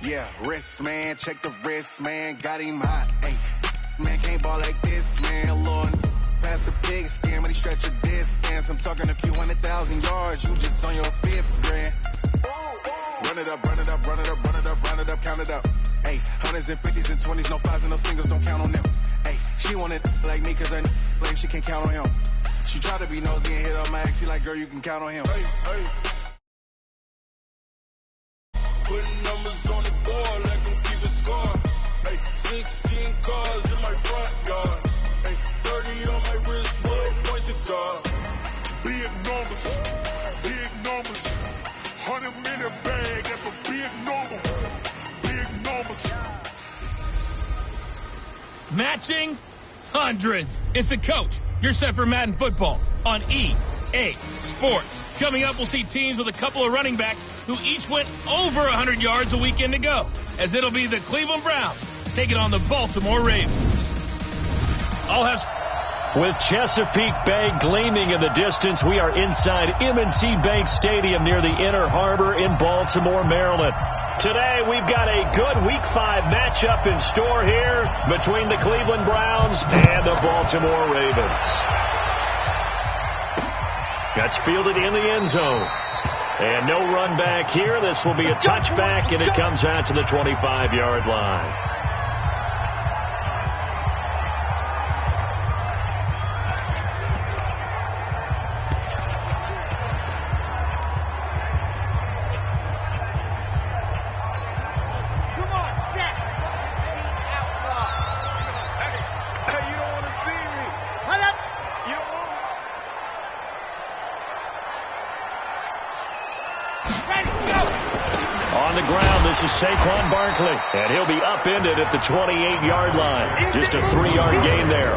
Yeah, wrist, man, check the wrist, man, got him hot. Hey, man, can't ball like this, man. Lord, pass the big skin when he stretch a distance. I'm talking a few 100,000 yards, you just on your 5th grand. Run it up, run it up, run it up, run it up, run it up, count it up. Hey, hundreds and 50s and 20s, no 5s and no singles, don't count on them. Hey, she wanted like me cause her like she can't count on him. She tried to be nosy and hit on my ex, she like, girl, you can count on him. Hey, hey. Putting numbers on the board, let them keep it score. Hey, 16 cars in my front yard. Hey, 30 on my wrist, what point to guard. Big numbers, 100-minute bag, that's a big number. Big numbers. Matching hundreds. It's the coach. You're set for Madden football on EA Sports. Coming up, we'll see teams with a couple of running backs who each went over 100 yards a weekend ago, as it'll be the Cleveland Browns taking on the Baltimore Ravens. I'll have... With Chesapeake Bay gleaming in the distance, we are inside M&T Bank Stadium near the Inner Harbor in Baltimore, Maryland. Today, we've got a good Week 5 matchup in store here between the Cleveland Browns and the Baltimore Ravens. That's fielded in the end zone. And no run back here. This will be a touchback, and it comes out to the 25-yard line. Saquon Barkley, and he'll be upended at the 28-yard line. Just a 3-yard gain there.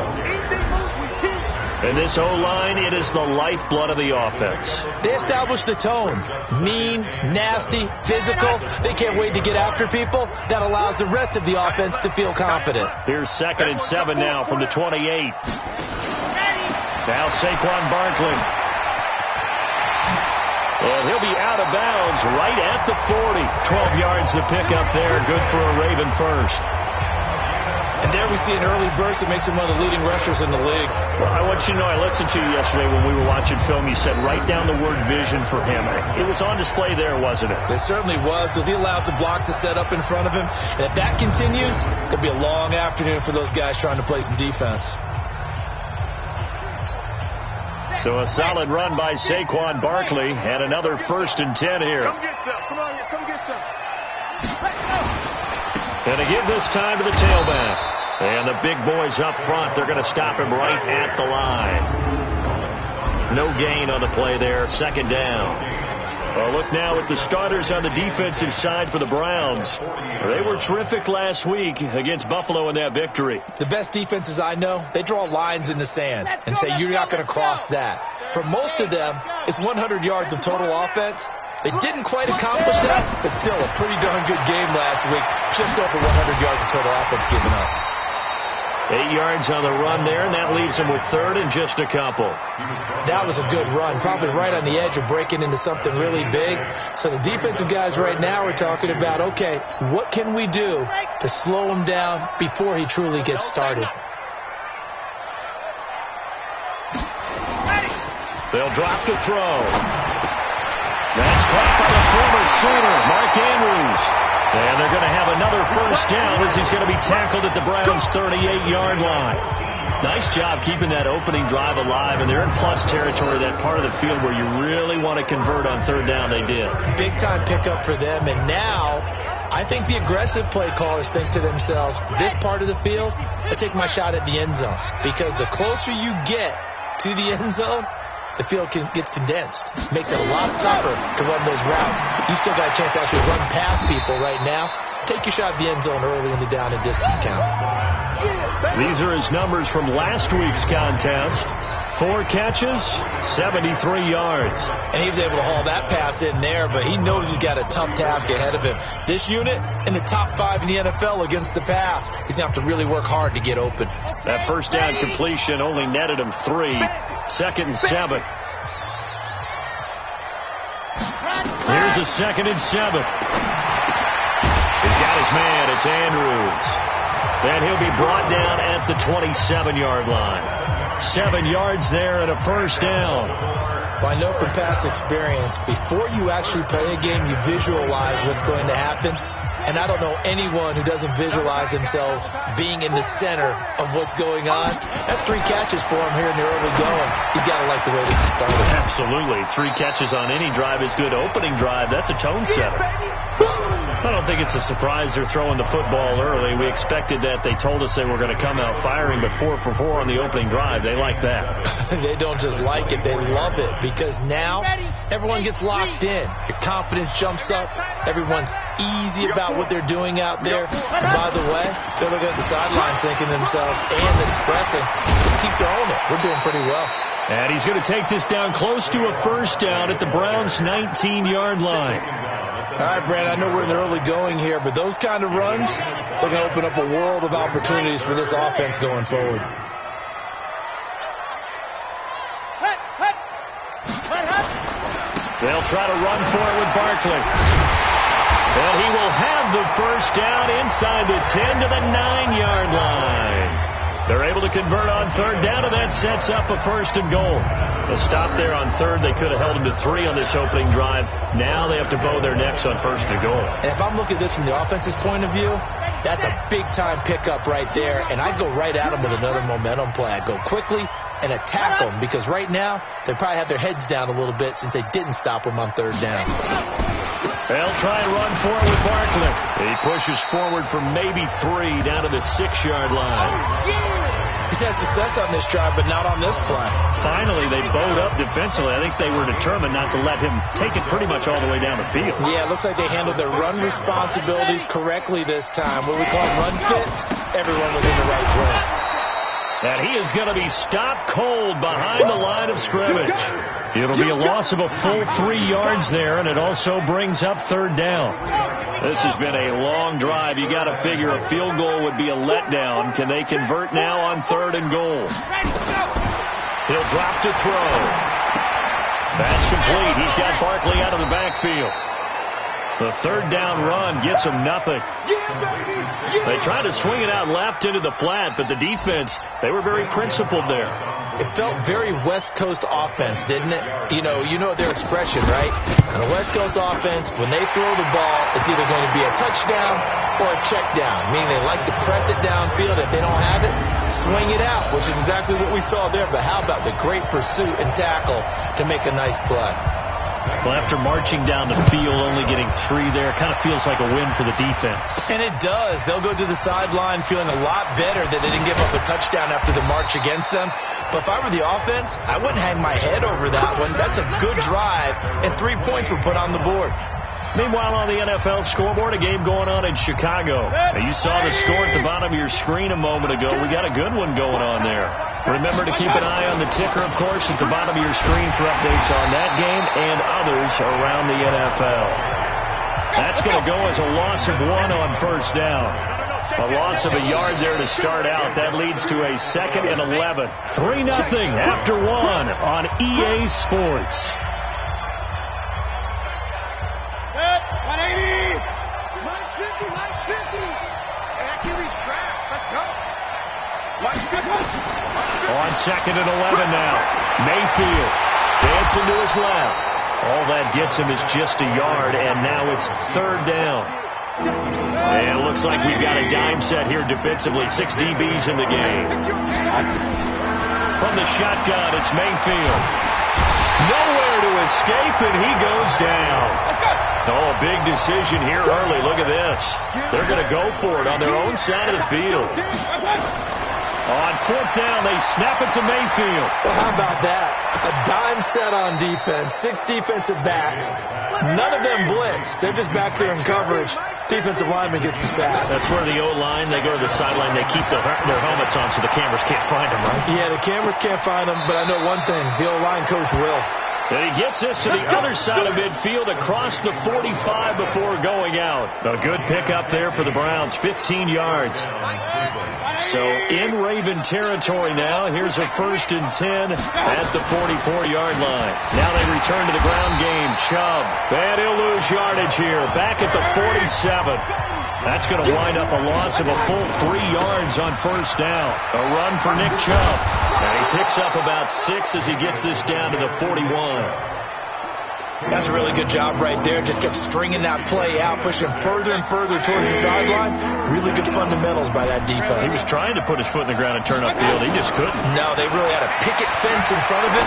And this O-line, it is the lifeblood of the offense. They established the tone. Mean, nasty, physical. They can't wait to get after people. That allows the rest of the offense to feel confident. Here's 2nd and 7 now from the 28. Now Saquon Barkley. And he'll be out of bounds right at the 40. 12 yards to pick up there. Good for a Raven first. And there we see an early burst that makes him one of the leading rushers in the league. Well, I want you to know, I listened to you yesterday when we were watching film. You said write down the word vision for him. It was on display there, wasn't it? It certainly was, because he allows the blocks to set up in front of him. And if that continues, it'll be a long afternoon for those guys trying to play some defense. So a solid run by Saquon Barkley, and another 1st and 10 here. Come get some. Come on, come get some. Let's go. And to give this time to the tailback. And the big boys up front, they're going to stop him right at the line. No gain on the play there, 2nd down. Well, look now at the starters on the defensive side for the Browns. They were terrific last week against Buffalo in that victory. The best defenses I know, they draw lines in the sand and say you're not going to cross that. For most of them, it's 100 yards of total offense. They didn't quite accomplish that, but still a pretty darn good game last week. Just over 100 yards of total offense given up. 8 yards on the run there, and that leaves them with 3rd and just a couple. That was a good run, probably right on the edge of breaking into something really big. So the defensive guys right now are talking about, okay, what can we do to slow him down before he truly gets started? They'll drop the throw. That's caught by the former Sooner, Mark Andrews. And they're going to have another 1st down as he's going to be tackled at the Browns' 38-yard line. Nice job keeping that opening drive alive, and they're in plus territory, that part of the field where you really want to convert on 3rd down. They did. Big-time pickup for them, and now I think the aggressive play callers think to themselves, this part of the field, I take my shot at the end zone, because the closer you get to the end zone, the field gets condensed. Makes it a lot tougher to run those routes. You still got a chance to actually run past people right now. Take your shot at the end zone early in the down and distance count. These are his numbers from last week's contest. 4 catches, 73 yards. And he was able to haul that pass in there, but he knows he's got a tough task ahead of him. This unit in the top 5 in the NFL against the pass. He's going to have to really work hard to get open. That 1st down completion only netted him 3. 2nd and 7. Here's a 2nd and 7. He's got his man. It's Andrews. And he'll be brought down at the 27-yard line. 7 yards there and a first down. Well, I know from past experience, before you actually play a game, you visualize what's going to happen. And I don't know anyone who doesn't visualize themselves being in the center of what's going on. That's 3 catches for him here in the early going. He's got to like the way this is started. Absolutely. 3 catches on any drive is good. Opening drive, that's a tone setter. I don't think it's a surprise they're throwing the football early. We expected that. They told us they were going to come out firing, but 4 for 4 on the opening drive. They like that. They don't just like it. They love it because now everyone gets locked in. Your confidence jumps up. Everyone's easy about what they're doing out there. And by the way, they're looking at the sidelines thinking to themselves and expressing, just keep throwing it. We're doing pretty well. And he's going to take this down close to a first down at the Browns' 19-yard line. All right, Brad, I know we're in the early going here, but those kind of runs, they're going to open up a world of opportunities for this offense going forward. They'll try to run for it with Barkley. And he will have the first down inside the 10 to the 9-yard line. They're able to convert on third down, and that sets up a first and goal. A stop there on third. They could have held him to 3 on this opening drive. Now they have to bow their necks on first and goal. And if I'm looking at this from the offense's point of view, that's a big-time pickup right there. And I'd go right at him with another momentum play. I'd go quickly and attack them because right now they probably have their heads down a little bit since they didn't stop them on third down. They'll try and run for it with Barkley. He pushes forward for maybe 3 down to the 6-yard line. He's had success on this drive, but not on this play. Finally, they bowed up defensively. I think they were determined not to let him take it pretty much all the way down the field. Yeah, it looks like they handled their run responsibilities correctly this time. What we call run fits, everyone was in the right place. And he is going to be stopped cold behind the line of scrimmage. It'll be a loss of a full 3 yards there, and it also brings up third down. This has been a long drive. You got to figure a field goal would be a letdown. Can they convert now on third and goal? He'll drop to throw. That's complete. He's got Barkley out of the backfield. The third down run gets him nothing. They tried to swing it out left into the flat, but the defense, they were very principled there. It felt very West Coast offense, didn't it? You know their expression, right? On the West Coast offense, when they throw the ball, it's either going to be a touchdown or a check down, meaning they like to press it downfield. If they don't have it, swing it out, which is exactly what we saw there. But how about the great pursuit and tackle to make a nice play? Well, after marching down the field, only getting 3 there, kind of feels like a win for the defense. And it does. They'll go to the sideline feeling a lot better that they didn't give up a touchdown after the march against them. But if I were the offense, I wouldn't hang my head over that one. That's a good drive, and 3 points were put on the board. Meanwhile, on the NFL scoreboard, a game going on in Chicago. Now, you saw the score at the bottom of your screen a moment ago. We got a good one going on there. Remember to keep an eye on the ticker, of course, at the bottom of your screen for updates on that game and others around the NFL. That's going to go as a loss of 1 on first down. A loss of a yard there to start out. That leads to a 2nd and 11. 3-0 after 1 on EA Sports. 180! Mine's 50, mine's 50! I can't reach tracks, let's go! Mine's 50! On 2nd and 11 now. Mayfield dancing to his left. All that gets him is just a yard, and now it's third down. And it looks like we've got a dime set here defensively. 6 DBs in the game. From the shotgun, it's Mayfield. Nowhere to escape, and he goes down. Oh, a big decision here early. Look at this. They're going to go for it on their own side of the field. On 4th down, they snap it to Mayfield. Well, how about that? A dime set on defense, 6 defensive backs. None of them blitz. They're just back there in coverage. Defensive lineman gets the sack. That's where the O-line, they go to the sideline, they keep their helmets on so the cameras can't find them, right? Yeah, the cameras can't find them, but I know one thing. The O-line coach will. And he gets this to the other side of midfield across the 45 before going out. A good pickup there for the Browns, 15 yards. So in Raven territory now. Here's a 1st and 10 at the 44-yard line. Now they return to the ground game. Chubb. And he'll lose yardage here. Back at the 47. That's going to wind up a loss of a full 3 yards on 1st down. A run for Nick Chubb. And he picks up about 6 as he gets this down to the 41. That's a really good job right there. Just kept stringing that play out, pushing further and further towards the sideline. Really good fundamentals by that defense. He was trying to put his foot in the ground and turn upfield. He just couldn't. No, they really had a picket fence in front of him.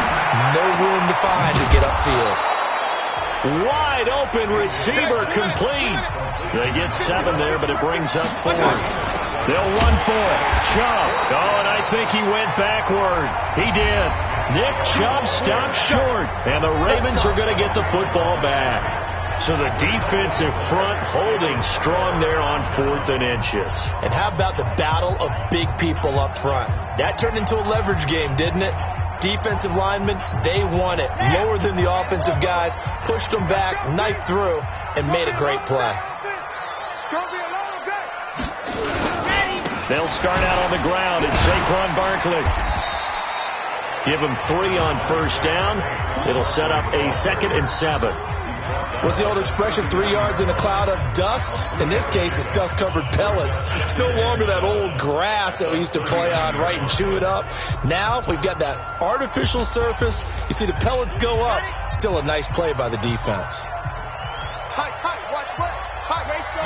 No room to find to get upfield. Wide open receiver complete. They get 7 there, but it brings up 4. They'll run for it. Chubb. Oh, and I think he went backward. He did. Nick Chubb stopped short, and the Ravens are going to get the football back. So the defensive front holding strong there on 4th and inches. And how about the battle of big people up front? That turned into a leverage game, didn't it? Defensive linemen, they won it. Lower than the offensive guys, pushed them back, knifed through, and made a great play. They'll start out on the ground. It's Saquon Barkley. Give him 3 on 1st down. It'll set up a 2nd and 7. What's the old expression, 3 yards in a cloud of dust? In this case, it's dust-covered pellets. It's no longer that old grass that we used to play on, right, and chew it up. Now we've got that artificial surface. You see the pellets go up. Still a nice play by the defense. Tight, watch left. Tight, race, go.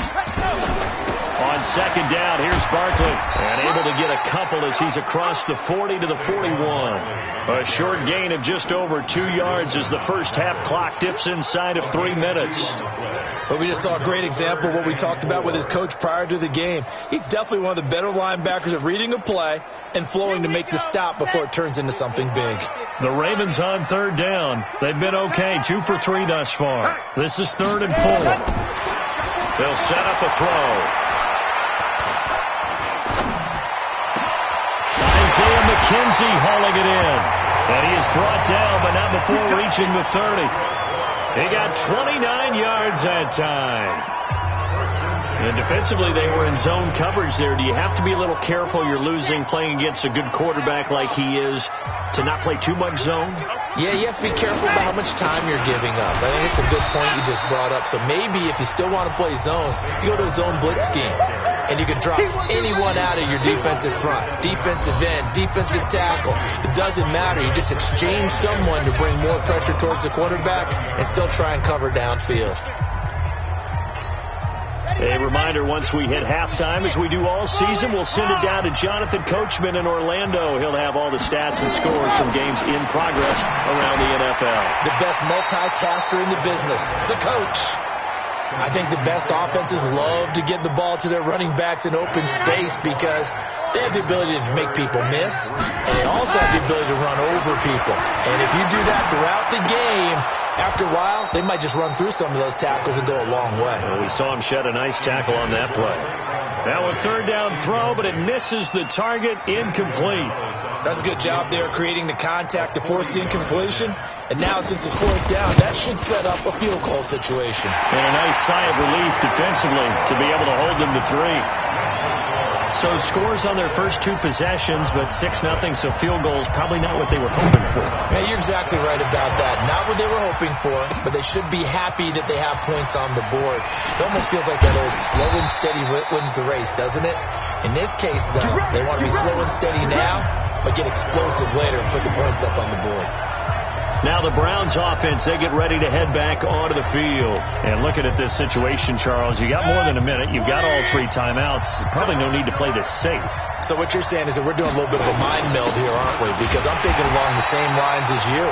On 2nd down, here's Barkley. And able to get a couple as he's across the 40 to the 41. A short gain of just over 2 yards as the first half clock dips inside of 3 minutes. But we just saw a great example of what we talked about with his coach prior to the game. He's definitely one of the better linebackers at reading a play and flowing to make the stop before it turns into something big. The Ravens on 3rd down. They've been okay, 2 for 3 thus far. This is 3rd and 4. They'll set up a throw. Isaiah McKenzie hauling it in. And he is brought down, but not before reaching the 30. He got 29 yards that time. And defensively, they were in zone coverage there. Do you have to be a little careful? You're losing, playing against a good quarterback like he is, to not play too much zone? Yeah, you have to be careful about how much time you're giving up. I think it's a good point you just brought up. So maybe if you still want to play zone, you go to a zone blitz scheme. And you can drop anyone out of your defensive front, defensive end, defensive tackle. It doesn't matter. You just exchange someone to bring more pressure towards the quarterback and still try and cover downfield. A reminder, once we hit halftime, as we do all season, we'll send it down to Jonathan Coachman in Orlando. He'll have all the stats and scores from games in progress around the NFL. The best multitasker in the business, the coach. I think the best offenses love to get the ball to their running backs in open space because they have the ability to make people miss, and they also have the ability to run over people. And if you do that throughout the game, after a while, they might just run through some of those tackles and go a long way. Well, we saw him shed a nice tackle on that play. Now a 3rd down throw, but it misses the target, incomplete. That's a good job there creating the contact to force the incompletion. And now since it's 4th down, that should set up a field goal situation. And a nice sigh of relief defensively to be able to hold them to 3. So scores on their first 2 possessions, but 6-0, so field goals probably not what they were hoping for. Yeah, you're exactly right about that. Not what they were hoping for, but they should be happy that they have points on the board. It almost feels like that old slow and steady wins the race, doesn't it? In this case, though, they want to be slow and steady now, but get explosive later and put the points up on the board. Now the Browns offense, they get ready to head back onto the field. And looking at this situation, Charles, you got more than a minute. You've got all 3 timeouts. Probably no need to play this safe. So what you're saying is that we're doing a little bit of a mind meld here, aren't we? Because I'm thinking along the same lines as you.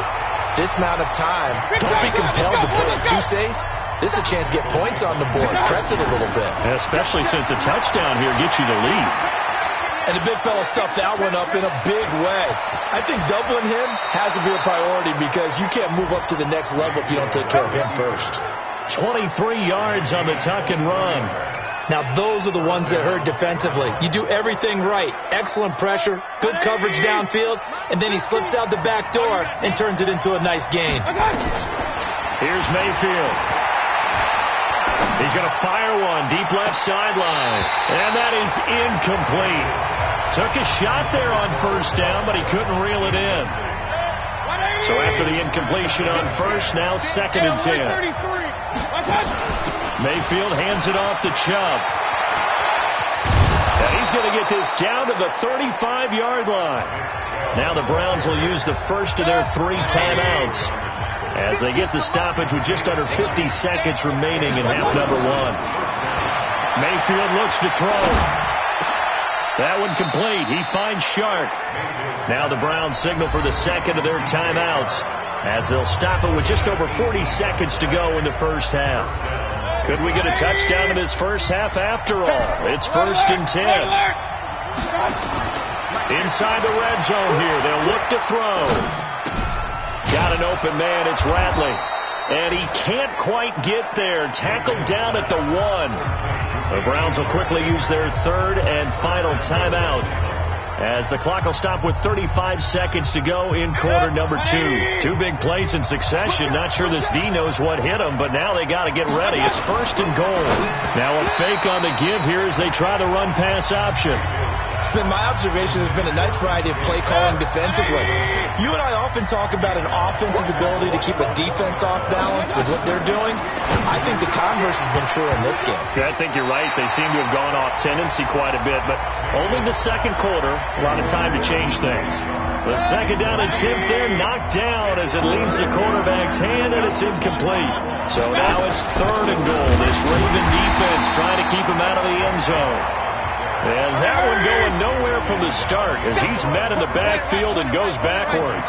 This amount of time, don't be compelled to play it too safe. This is a chance to get points on the board. Press it a little bit. Especially since a touchdown here gets you the lead. And the big fella stuffed that one up in a big way. I think doubling him has to be a priority because you can't move up to the next level if you don't take care of him first. 23 yards on the tuck and run. Now, those are the ones that hurt defensively. You do everything right. Excellent pressure, good coverage downfield, and then he slips out the back door and turns it into a nice gain. Here's Mayfield. He's going to fire one deep left sideline, and that is incomplete. Took a shot there on first down, but he couldn't reel it in. So after the incompletion on first, now 2nd and 10. Mayfield hands it off to Chubb. And he's going to get this down to the 35-yard line. Now the Browns will use the first of their 3 timeouts as they get the stoppage with just under 50 seconds remaining in half number 1. Mayfield looks to throw. That one complete. He finds Shark. Now the Browns signal for the second of their timeouts as they'll stop it with just over 40 seconds to go in the first half. Could we get a touchdown in this first half after all? It's 1st and 10. Inside the red zone here. They'll look to throw. Got an open man. It's Radley. And he can't quite get there. Tackled down at the 1. The Browns will quickly use their 3rd and final timeout as the clock will stop with 35 seconds to go in quarter number 2. 2 big plays in succession. Not sure this D knows what hit them, but now they got to get ready. It's 1st and goal. Now a fake on the give here as they try the run-pass option. It's been my observation there's been a nice variety of play calling defensively. You and I often talk about an offense's ability to keep a defense off balance with what they're doing. I think the converse has been true in this game. Yeah, I think you're right. They seem to have gone off tendency quite a bit, but only the second quarter, a lot of time to change things. The 2nd down and 10th there, knocked down as it leaves the quarterback's hand, and it's incomplete. So now it's 3rd and goal. This Raven defense trying to keep him out of the end zone. And that one going nowhere from the start as he's met in the backfield and goes backwards.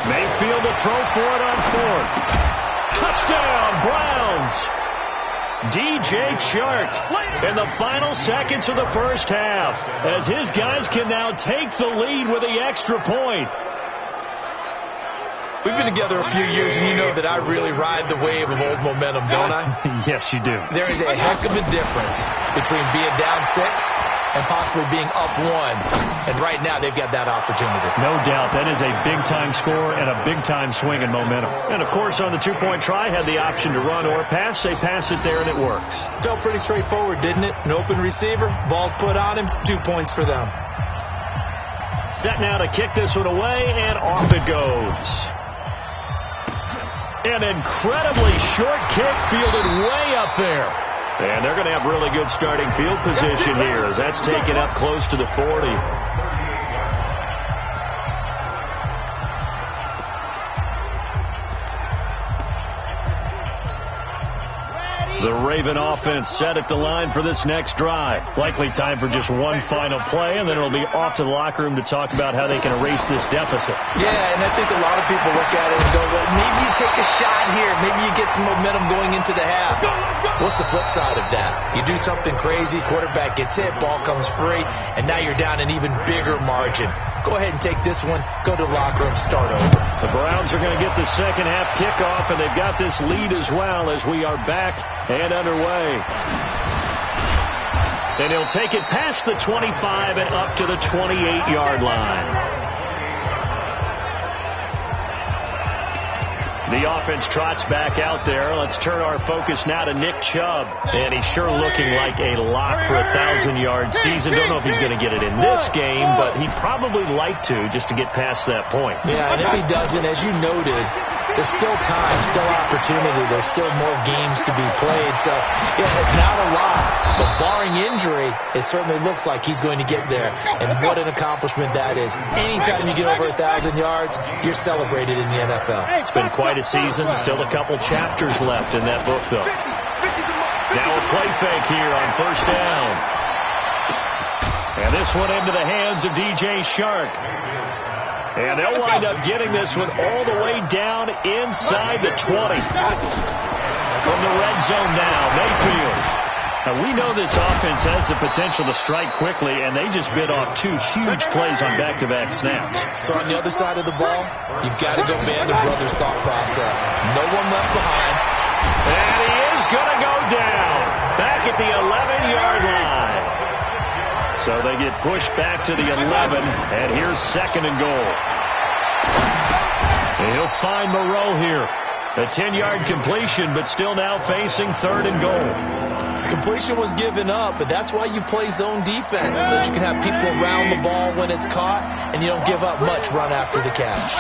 Mayfield to throw for it on 4th. Touchdown, Browns! DJ Chark in the final seconds of the first half as his guys can now take the lead with the extra point. We've been together a few years, and you know that I really ride the wave of old momentum, don't I? Yes, you do. There is a heck of a difference between being down 6 and possibly being up 1. And right now, they've got that opportunity. No doubt. That is a big-time score and a big-time swing in momentum. And, of course, on the 2-point try, had the option to run or pass. They pass it there, and it works. Felt pretty straightforward, didn't it? An open receiver, ball's put on him, 2 points for them. Set now to kick this one away, and off it goes. An incredibly short kick fielded way up there. And they're going to have really good starting field position here as that's taken up close to the 40. The Raven offense set at the line for this next drive. Likely time for just one final play, and then it'll be off to the locker room to talk about how they can erase this deficit. Yeah, and I think a lot of people look at it and go, well, maybe you take a shot here. Maybe you get some momentum going into the half. What's the flip side of that? You do something crazy, quarterback gets hit, ball comes free, and now you're down an even bigger margin. Go ahead and take this one, go to the locker room, start over. The Browns are going to get the second half kickoff, and they've got this lead as well as we are back and underway. And he'll take it past the 25 and up to the 28-yard line. The offense trots back out there. Let's turn our focus now to Nick Chubb. And he's sure looking like a lock for a 1,000-yard season. Don't know if he's going to get it in this game, but he'd probably like to just to get past that point. Yeah, and if he doesn't, as you noted, there's still time, still opportunity. There's still more games to be played. So, yeah, it's not a lot. But barring injury, it certainly looks like he's going to get there. And what an accomplishment that is. Anytime you get over 1,000 yards, you're celebrated in the NFL. It's been quite a season. Still a couple chapters left in that book, though. Now a play fake here on first down. And this one into the hands of DJ Chark. And they'll wind up getting this one all the way down inside the 20. From the red zone now, Mayfield. Now, we know this offense has the potential to strike quickly, and they just bit off 2 huge plays on back-to-back snaps. So on the other side of the ball, you've got to go Band of Brothers thought process. No one left behind. And So they get pushed back to the 11, and here's 2nd and goal. And he'll find Moreau here. A 10-yard completion, but still now facing 3rd and goal. Completion was given up, but that's why you play zone defense, so that you can have people around the ball when it's caught, and you don't give up much run after the catch.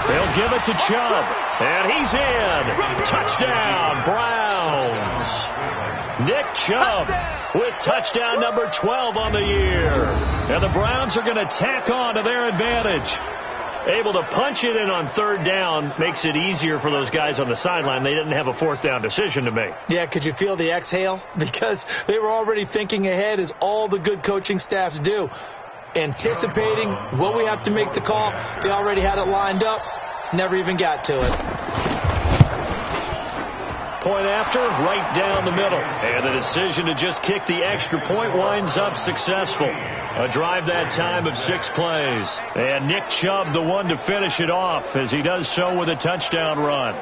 They'll give it to Chubb, and he's in. Touchdown, Browns. Nick Chubb with touchdown number 12 on the year. And the Browns are going to tack on to their advantage. Able to punch it in on 3rd down makes it easier for those guys on the sideline. They didn't have a 4th down decision to make. Yeah, could you feel the exhale? Because they were already thinking ahead, as all the good coaching staffs do. Anticipating, will we have to make the call? They already had it lined up. Never even got to it. Point after, right down the middle. And the decision to just kick the extra point winds up successful. A drive that time of 6 plays. And Nick Chubb, the one to finish it off, as he does so with a touchdown run.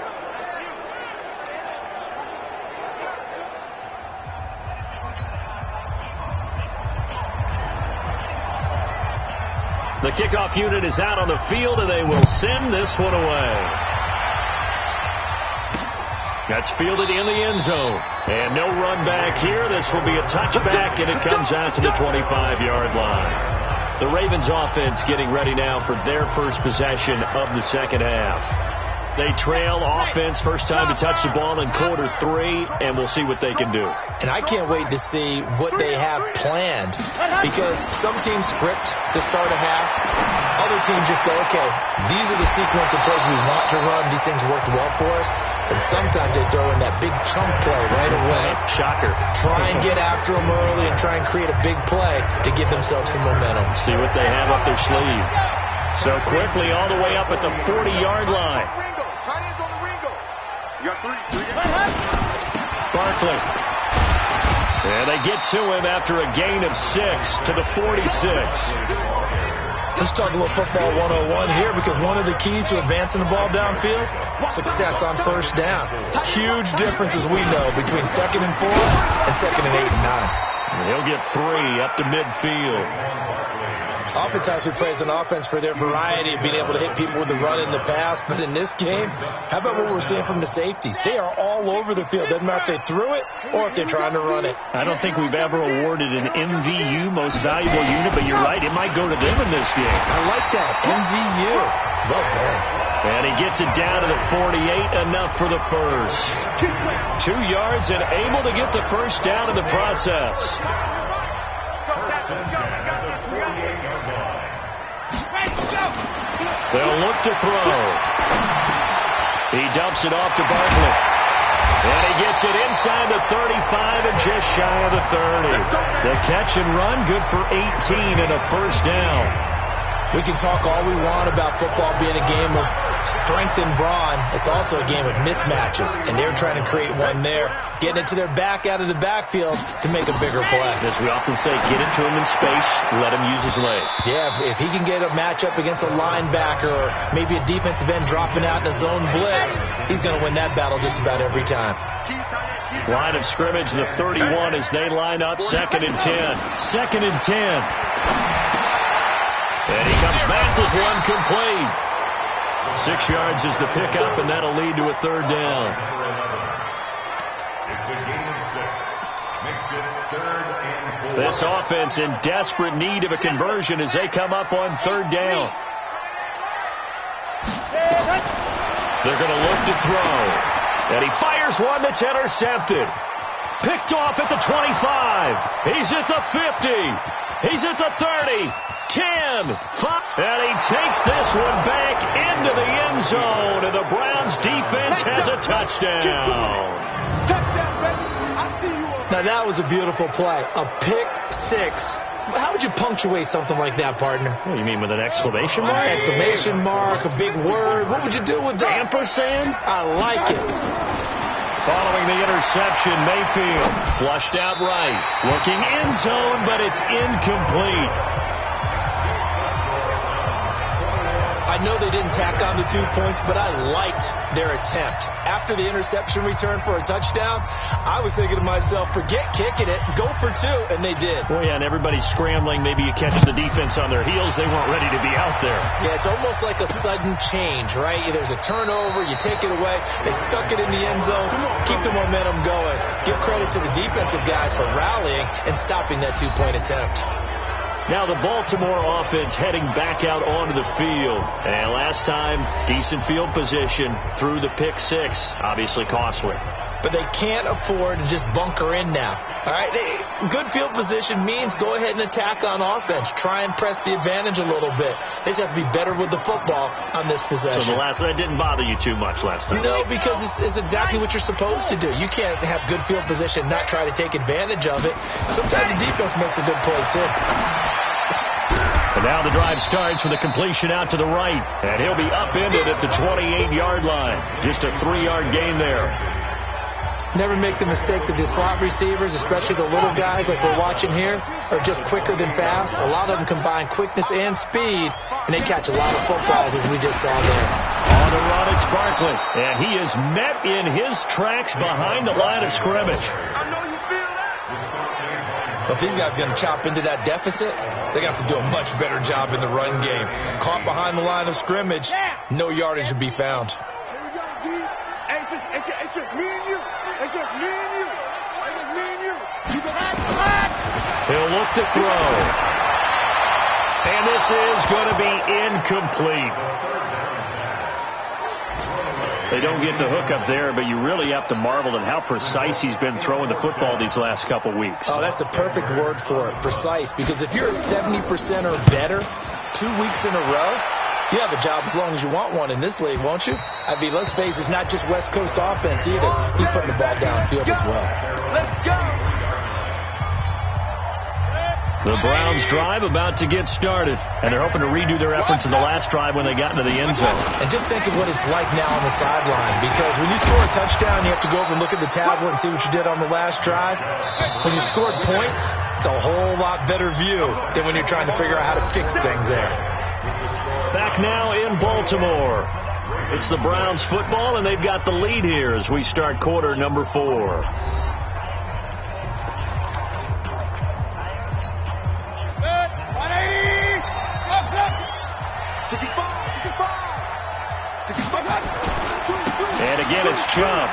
The kickoff unit is out on the field, and they will send this one away. That's fielded in the end zone. And no run back here. This will be a touchback, and it comes out to the 25-yard line. The Ravens offense getting ready now for their first possession of the 2nd half. They trail offense, first time to touch the ball in quarter 3, and we'll see what they can do. And I can't wait to see what they have planned, because some teams script to start a half. Other teams just go, okay, these are the sequence of plays we want to run. These things worked well for us. And sometimes they throw in that big chunk play right away. Shocker. Try and get after them early and try and create a big play to give themselves some momentum. See what they have up their sleeve. So quickly all the way up at the 40-yard line. Barkley. And they get to him after a gain of 6 to the 46. Let's talk a little football 101 here, because one of the keys to advancing the ball downfield, success on 1st down. Huge difference, as we know, between 2nd and 4 and 2nd and 8 and 9. And he'll get 3 up to midfield. Oftentimes we praise an offense for their variety of being able to hit people with the run in the pass, but in this game, how about what we're seeing from the safeties? They are all over the field. Doesn't matter if they threw it or if they're trying to run it. I don't think we've ever awarded an MVU, most valuable unit, but you're right, it might go to them in this game. I like that, MVU. Well done. And he gets it down to the 48, enough for the first. 2 yards and able to get the first down in the process. They'll look to throw. He dumps it off to Barkley. And he gets it inside the 35 and just shy of the 30. The catch and run, good for 18 and a first down. We can talk all we want about football being a game of strength and brawn. It's also a game of mismatches, and they're trying to create one there, getting it to their back out of the backfield to make a bigger play. As we often say, get it to him in space, let him use his leg. Yeah, if he can get a matchup against a linebacker or maybe a defensive end dropping out in a zone blitz, he's going to win that battle just about every time. Line of scrimmage, the 31 as they line up, 2nd and 10. 2nd and 10. And he comes back with one complete. 6 yards is the pickup, and that'll lead to a 3rd down. It's a gain of 6. Makes it 3rd and 4. This offense in desperate need of a conversion as they come up on 3rd down. They're going to look to throw. And he fires one that's intercepted. Picked off at the 25. He's at the 50. He's at the 30. 10, 5, and he takes this one back into the end zone, and the Browns defense has a touchdown. Now that was a beautiful play, a pick 6. How would you punctuate something like that, partner? What do you mean, with an exclamation mark? Exclamation mark, a big word. What would you do with that? Ampersand? I like it. Following the interception, Mayfield flushed out right, looking end zone, but it's incomplete. I I know they didn't tack on the 2 points, but I liked their attempt. After the interception return for a touchdown, I was thinking to myself, forget kicking it, go for 2, and they did. Well, yeah, and everybody's scrambling. Maybe you catch the defense on their heels. They weren't ready to be out there. Yeah, it's almost like a sudden change, right? There's a turnover, you take it away, they stuck it in the end zone, keep the momentum going. Give credit to the defensive guys for rallying and stopping that 2-point attempt. Now the Baltimore offense heading back out onto the field. And last time, decent field position through the pick 6. Obviously costly. But they can't afford to just bunker in now. All right, good field position means go ahead and attack on offense. Try and press the advantage a little bit. They just have to be better with the football on this possession. So that didn't bother you too much last time? No, because it's exactly what you're supposed to do. You can't have good field position and not try to take advantage of it. Sometimes the defense makes a good play, too. And now the drive starts with a completion out to the right. And he'll be upended at the 28-yard line. Just a 3-yard gain there. Never make the mistake that the slot receivers, especially the little guys like we're watching here, are just quicker than fast. A lot of them combine quickness and speed, and they catch a lot of footballs, as we just saw there. On the run, it's Barkley. And he is met in his tracks behind the line of scrimmage. Well, if these guys are going to chop into that deficit, they got to do a much better job in the run game. Caught behind the line of scrimmage, no yardage would be found. It's just me and you. It's just me and you. It's just me and you. He'll look to throw. And this is going to be incomplete. They don't get the hook up there, but you really have to marvel at how precise he's been throwing the football these last couple weeks. Oh, that's the perfect word for it, precise. Because if you're at 70% or better 2 weeks in a row, you have a job as long as you want one in this league, won't you? I mean, let's face it, it's not just West Coast offense either. He's putting the ball downfield as well. Let's go. The Browns drive about to get started, and they're hoping to redo their efforts in the last drive when they got into the end zone. And just think of what it's like now on the sideline, because when you score a touchdown, you have to go over and look at the tablet and see what you did on the last drive. When you scored points, it's a whole lot better view than when you're trying to figure out how to fix things there. Back now in Baltimore. It's the Browns football, and they've got the lead here as we start quarter number 4. And again, it's Chubb.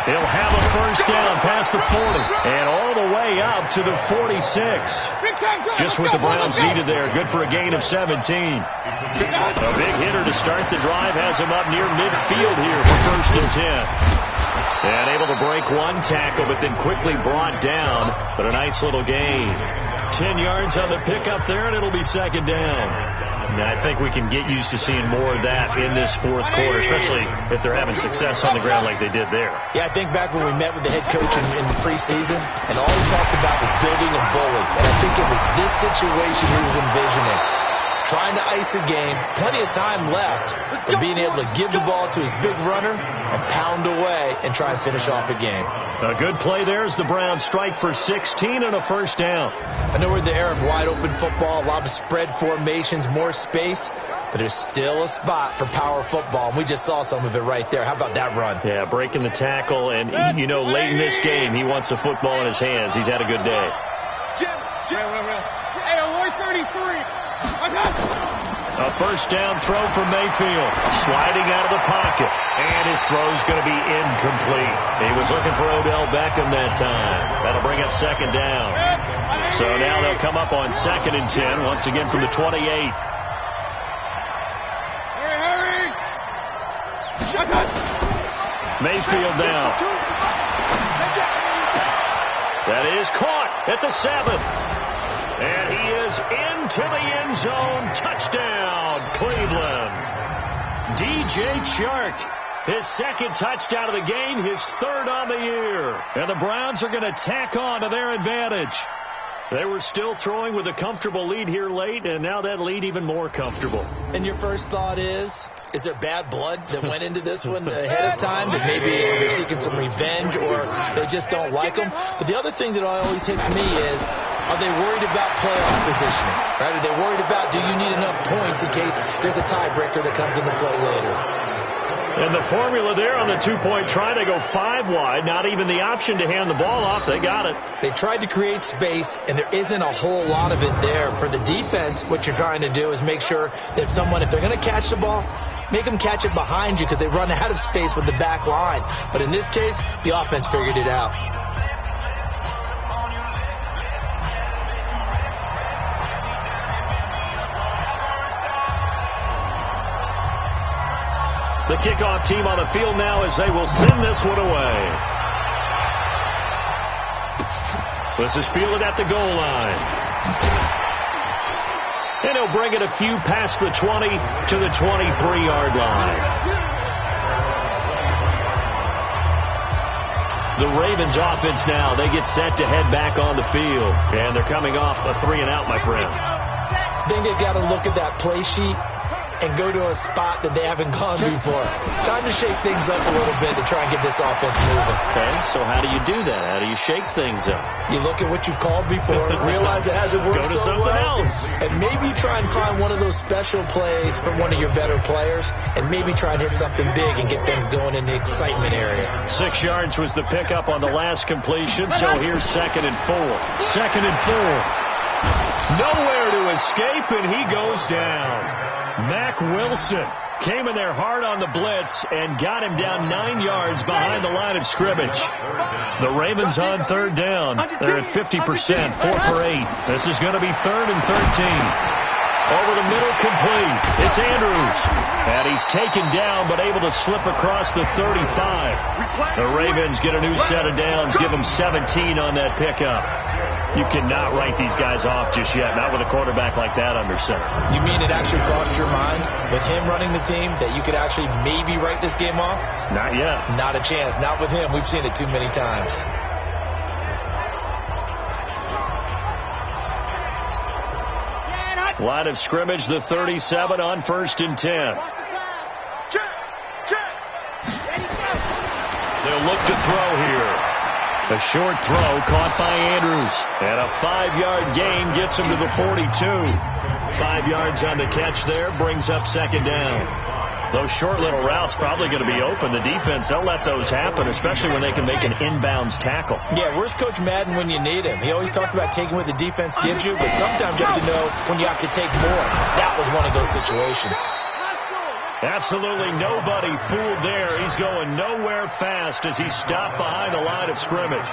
He'll have a first down past the 40 and all the way up to the 46. Just what the Browns needed there. Good for a gain of 17. A big hitter to start the drive has him up near midfield here for 1st and 10. And able to break one tackle, but then quickly brought down. But a nice little gain. 10 yards on the pickup there, and it'll be 2nd down. And I think we can get used to seeing more of that in this 4th quarter, especially if they're having success on the ground like they did there. Yeah, I think back when we met with the head coach in the preseason, and all he talked about was building a bully. And I think it was this situation he was envisioning. Trying to ice a game, plenty of time left, and being able to give the ball to his big runner and pound away and try and finish off a game. A good play there as the Browns strike for 16 and a first down. I know we're in the era of wide-open football, a lot of spread formations, more space, but there's still a spot for power football, and we just saw some of it right there. How about that run? Yeah, breaking the tackle, and, you know, late in this game, he wants the football in his hands. He's had a good day. Hey, Lloyd 33. A first down throw for Mayfield. Sliding out of the pocket. And his throw's going to be incomplete. He was looking for Odell Beckham that time. That'll bring up 2nd down. So now they'll come up on 2nd and 10. Once again from the 28. Hurry! Mayfield now. That is caught at the 7th. And he is into the end zone. Touchdown, Cleveland. DJ Chark, his 2nd touchdown of the game, his 3rd on the year. And the Browns are going to tack on to their advantage. They were still throwing with a comfortable lead here late, and now that lead even more comfortable. And your first thought is there bad blood that went into this one ahead of time? That maybe they're seeking some revenge or they just don't like them? But the other thing that always hits me is, are they worried about playoff positioning? Right? Are they worried about, do you need enough points in case there's a tiebreaker that comes into play later? And the formula there on the two-point try, they go 5 wide. Not even the option to hand the ball off. They got it. They tried to create space, and there isn't a whole lot of it there. For the defense, what you're trying to do is make sure that if they're going to catch the ball, make them catch it behind you because they run out of space with the back line. But in this case, the offense figured it out. The kickoff team on the field now as they will send this one away. This is fielded at the goal line. And he'll bring it a few past the 20 to the 23-yard line. The Ravens offense now, they get set to head back on the field. And they're coming off a 3-and-out, my friend. I think they've got to look at that play sheet and go to a spot that they haven't gone before. Time to shake things up a little bit to try and get this offense moving. Okay, so how do you do that? How do you shake things up? You look at what you've called before, realize it hasn't worked Go to so something well, else. and maybe try and find one of those special plays from one of your better players, and maybe try and hit something big and get things going in the excitement area. 6 yards was the pickup on the last completion, so here's 2nd and 4. 2nd and 4. Nowhere to escape, and he goes down. Mack Wilson came in there hard on the blitz and got him down 9 yards behind the line of scrimmage. The Ravens on 3rd down. They're at 50%, 4 for 8. This is going to be 3rd and 13. Over the middle, complete. It's Andrews. And he's taken down, but able to slip across the 35. The Ravens get a new set of downs, give them 17 on that pickup. You cannot write these guys off just yet, not with a quarterback like that under center. You mean it actually crossed your mind with him running the team that you could actually maybe write this game off? Not yet. Not a chance. Not with him. We've seen it too many times. Line of scrimmage, the 37 on 1st and 10. They'll look to throw here. A short throw caught by Andrews. And a 5-yard gain gets him to the 42. 5 yards on the catch there, brings up 2nd down. Those short little routes probably going to be open. The defense, they'll let those happen, especially when they can make an inbounds tackle. Yeah, where's Coach Madden when you need him? He always talked about taking what the defense gives you, but sometimes you have to know when you have to take more. That was one of those situations. Absolutely nobody fooled there. He's going nowhere fast as he stopped behind the line of scrimmage.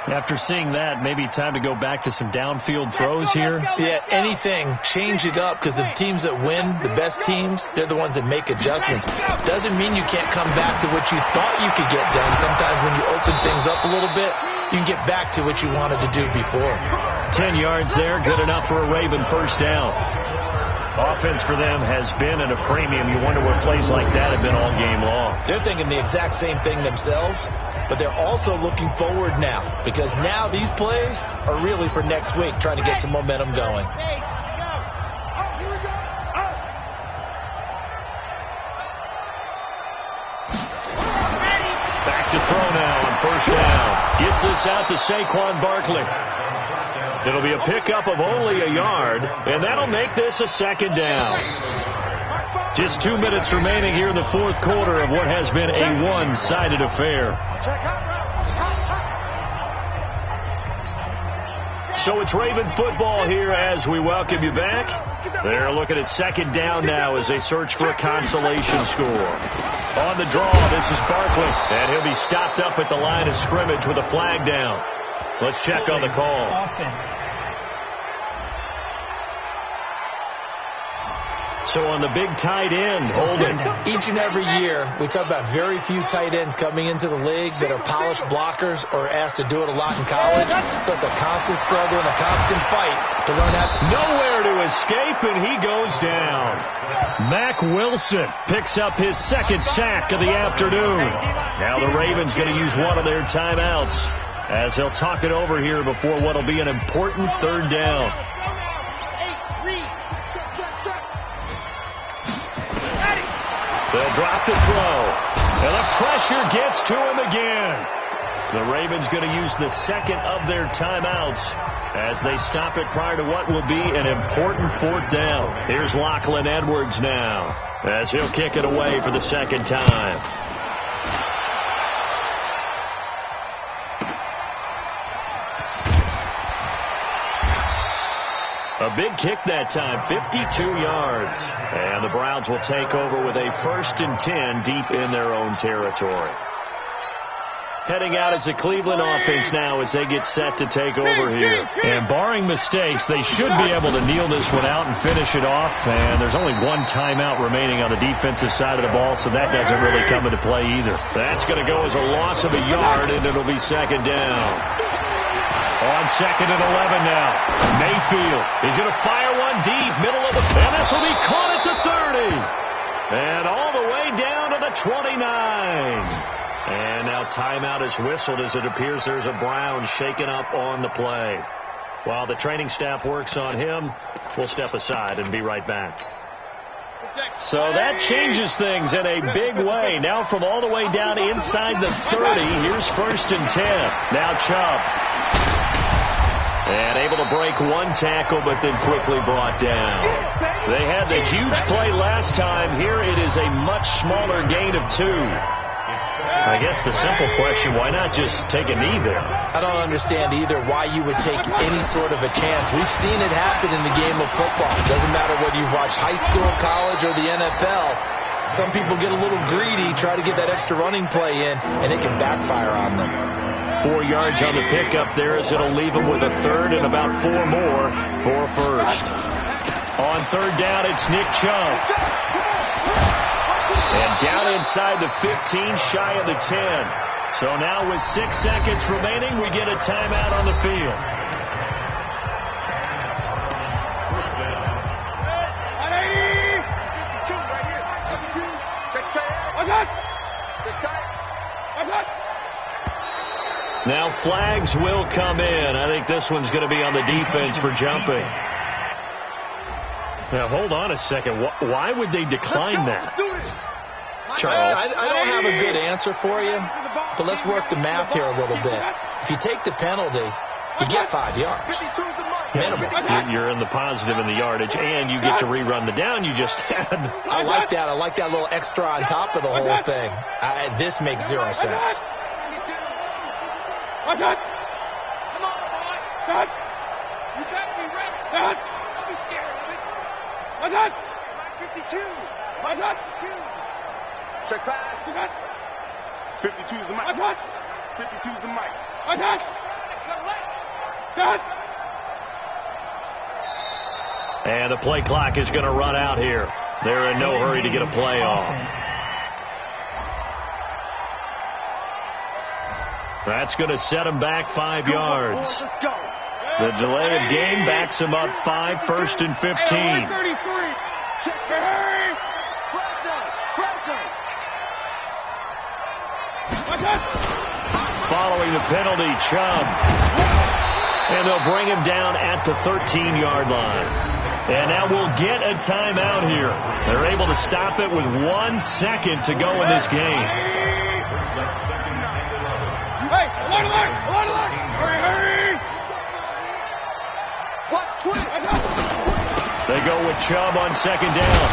After seeing that, maybe time to go back to some downfield throws here. Yeah, anything. Change it up because the teams that win, the best teams, they're the ones that make adjustments. Doesn't mean you can't come back to what you thought you could get done. Sometimes when you open things up a little bit, you can get back to what you wanted to do before. 10 yards there, good enough for a Raven 1st down. Offense for them has been at a premium. You wonder what plays like that have been all game long. They're thinking the exact same thing themselves, but they're also looking forward now because now these plays are really for next week, trying to get some momentum going. Back to throw now on 1st down. Gets this out to Saquon Barkley. It'll be a pickup of only a yard, and that'll make this a 2nd down. Just 2 minutes remaining here in the 4th quarter of what has been a one-sided affair. So it's Raven football here as we welcome you back. They're looking at 2nd down now as they search for a consolation score. On the draw, this is Barkley, and he'll be stopped up at the line of scrimmage with a flag down. Let's check on the call. Offense. So on the big tight end, holding. Each and every year, we talk about very few tight ends coming into the league that are polished blockers or asked to do it a lot in college. So it's a constant struggle and a constant fight to learn how. Nowhere to escape, and he goes down. Mack Wilson picks up his 2nd sack of the afternoon. Now the Ravens going to use one of their timeouts. as they'll talk it over here before what will be an important third down. They'll drop the throw, and the pressure gets to him again. The Ravens going to use the second of their timeouts as they stop it prior to what will be an important fourth down. Here's Lachlan Edwards now as he'll kick it away for the second time. A big kick that time, 52 yards. And the Browns will take over with a 1st and 10 deep in their own territory. Heading out as the Cleveland offense now as they get set to take over here. And barring mistakes, they should be able to kneel this one out and finish it off. And there's only one timeout remaining on the defensive side of the ball, so that doesn't really come into play either. That's going to go as a loss of a yard, and it'll be second down. On 2nd and 11 now. Mayfield is going to fire one deep, middle of the field. This will be caught at the 30. And all the way down to the 29. And now timeout is whistled as it appears there's a Brown shaken up on the play. While the training staff works on him, we'll step aside and be right back. So that changes things in a big way. Now from all the way down inside the 30, here's 1st and 10. Now Chubb. And able to break one tackle, but then quickly brought down. They had the huge play last time. Here it is a much smaller gain of 2. I guess the simple question, why not just take a knee there? I don't understand either why you would take any sort of a chance. We've seen it happen in the game of football. It doesn't matter whether you've watched high school, college, or the NFL. Some people get a little greedy, try to get that extra running play in, and it can backfire on them. 4 yards on the pickup there as it'll leave them with a 3rd and about 4 more for 1st. On 3rd down, it's Nick Chubb. And down inside the 15, shy of the 10. So now with 6 seconds remaining, we get a timeout on the field. Now flags will come in. I think this one's going to be on the defense for jumping. Now hold on a second. Why would they decline that? Charles, I don't have a good answer for you, but let's work the math here a little bit. If you take the penalty, you get 5 yards. Minimum. You're in the positive in the yardage, and you get to rerun the down you just had. I like that. I like that little extra on top of the whole thing. This makes 0 sense. Come on, boy. Cut. You better be ready. Cut. Don't be scared of it. Cut. 52. Cut. 52. Check pass. Cut. 52 is the mic. Cut. 52 is the mic. Cut. Cut. And the play clock is going to run out here. They're in no hurry to get a play off. That's going to set them back 5 yards. The delay of game backs them up 5, 1st and 15. Following the penalty, Chubb. And they'll bring him down at the 13-yard line. And now we'll get a timeout here. They're able to stop it with 1 second to go in this game. Hey, alert! Hurry! They go with Chubb on 2nd down.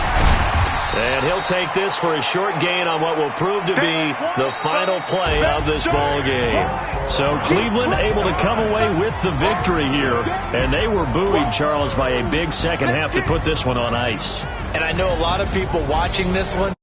And he'll take this for a short gain on what will prove to be the final play of this ball game. So Cleveland able to come away with the victory here. And they were buoyed, Charles, by a big second half to put this one on ice. And I know a lot of people watching this one